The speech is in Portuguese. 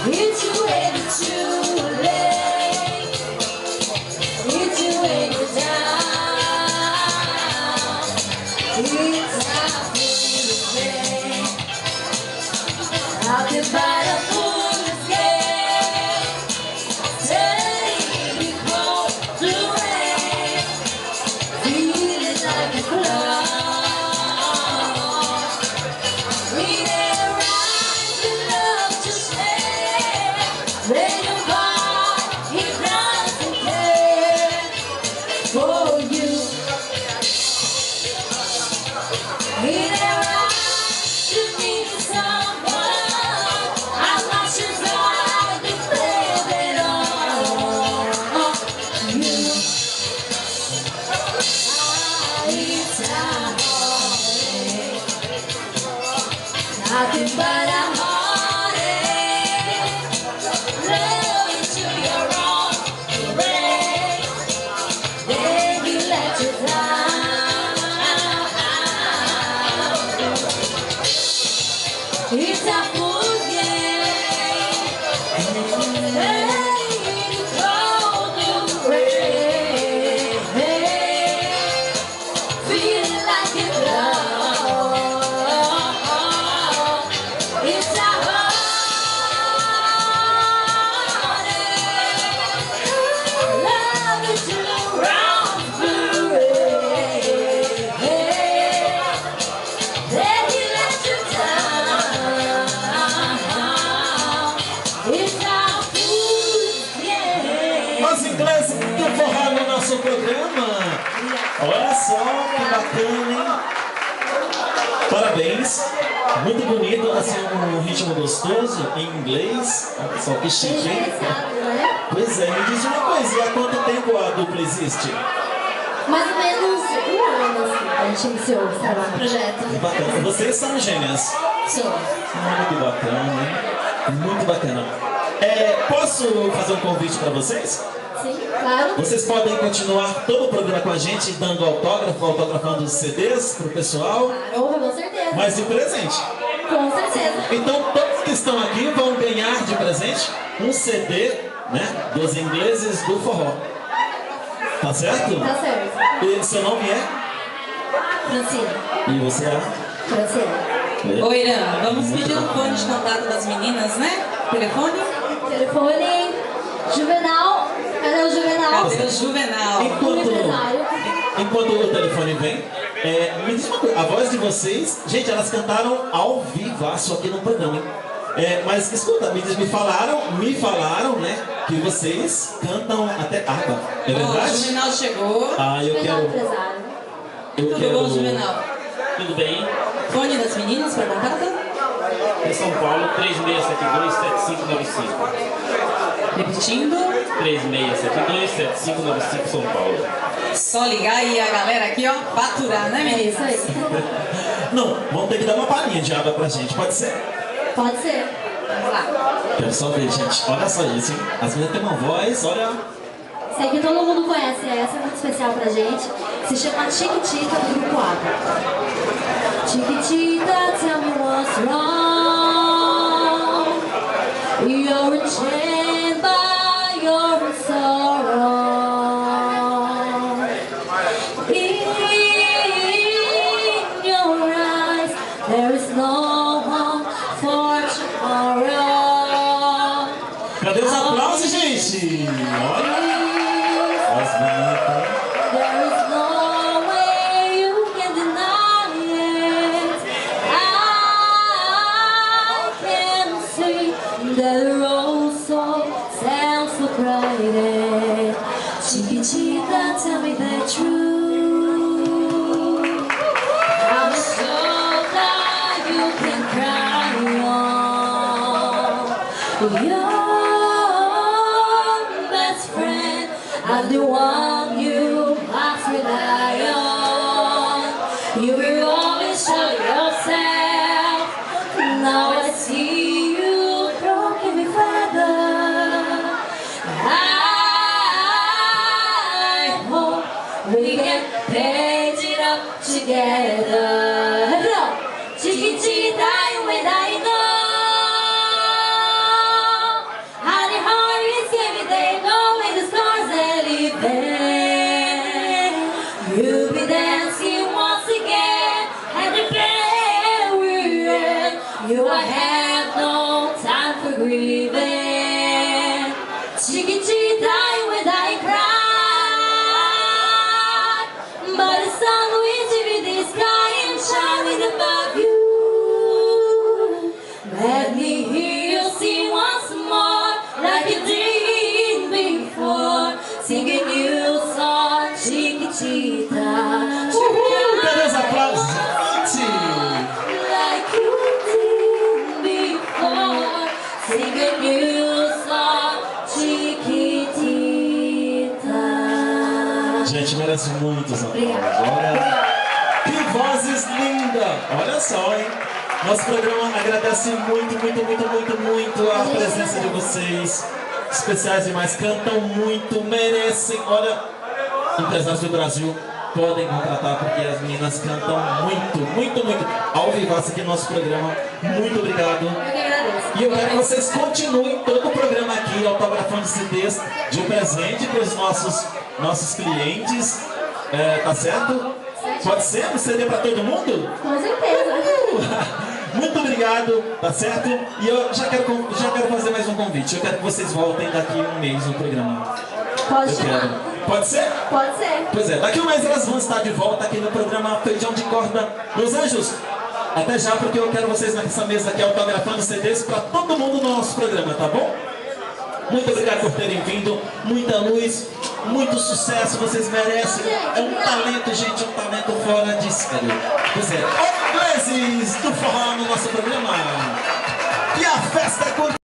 It's way too late. It's way down. It's happening. I can buy a full escape. Take me close to rain. Feeling like a cloud. Let your heart, he doesn't care for you. He never to meet someone. I watch you try to play it on you. It's nothing but a it's a full game. Hey, cold and rain. Feeling like it's love. It's a heartache. Love is around the then you let you down. Os ingleses do forró no nosso programa. Olha só que bacana, hein? Parabéns. Muito bonito, assim, um ritmo gostoso em inglês. Olha só que chique, hein? Pois é, me diz uma coisa, e há quanto tempo a dupla existe? Mais ou menos um ano, assim, a gente iniciou o projeto. Que bacana. Vocês são gêmeas? Sou. Muito bacana, hein? Muito bacana. Posso fazer um convite para vocês? Sim, claro. Vocês podem continuar todo o programa com a gente, dando autógrafo, autografando os CDs pro pessoal. Claro, com certeza. Mas de presente. Com certeza. Então todos que estão aqui vão ganhar de presente um CD, né, dos ingleses do forró. Tá certo? Tá certo. E seu nome é? Francine. E você é? Francine. Ô Irã, vamos pedir o fone de contato das meninas, né? Telefone? Telefone. Juvenal. Cadê o Juvenal? Cadê o Juvenal? Enquanto o telefone vem, me diz uma coisa, a voz de vocês, gente, elas cantaram ao vivaço aqui no programa, hein? Mas escuta, me falaram, né, que vocês cantam até água, é verdade? O Juvenal chegou. Ah, eu quero... Tudo bom, Juvenal? Tudo bem? Fone das meninas para contato? Em São Paulo, 3672-7595. Repetindo. 3672-7595 São Paulo. Só ligar e a galera aqui, ó, faturar, né, meninas? É isso aí. Não, vamos ter que dar uma palhinha de água pra gente, pode ser? Pode ser. Vamos lá. Quero só ver, gente, olha só isso, hein? As meninas têm uma voz, olha... Sei que todo mundo conhece, essa é muito especial pra gente. Se chama Chiquitita do Grupo Água. Chiquitita, tell me what's wrong. You're enchained by your sorrow. In your eyes, there is no hope for tomorrow. Cadê os aplausos, gente? Olha! As bonitas. There is no way you can deny it. I can see that the road so sounds so bright. Chiquitita, tell me the truth. I'm so glad you can cry on. Your best friend, I'm the one you must rely on. You will always show yourself. Now I see you broken me further. I hope we can paint it up together. Chiquitita, you and I know. grieving. Chiquitita, you and I cried, but the sun will give the sky and shining above you. Let me hear you sing once more, like you did before. Sing a new song, Chiquitita. Cadê os aplausos? Like you did before. Sing a new song, Chiquitita. Gente, merece muitos aplausos. Obrigada. Olha, que vozes lindas! Olha só, hein? Nosso programa agradece muito a presença de vocês. Especiais demais, cantam muito, merecem. Olha, empresários do Brasil podem contratar porque as meninas cantam muito. Ao vivaço aqui no nosso programa. Muito obrigado. Eu que agradeço. E eu quero que vocês continuem todo o programa aqui, autografando CDs de um presente para os nossos clientes. Tá certo? Pode ser um CD para todo mundo? Com certeza. Muito obrigado, tá certo? E eu já quero fazer mais um convite. Eu quero que vocês voltem daqui a um mês no programa. Pode Eu chamar. quero. Pode ser? Pode ser. Pois é, daqui a um mês elas vão estar de volta aqui no programa Feijão de Corda Los Anjos. Até já, porque eu quero vocês nessa mesa aqui autografando CDs para todo mundo no nosso programa, tá bom? Muito obrigado por terem vindo, muita luz, muito sucesso, vocês merecem. É um talento, gente, é um talento fora de sério. Pois é, ingleses do forró no nosso programa. E a festa continua.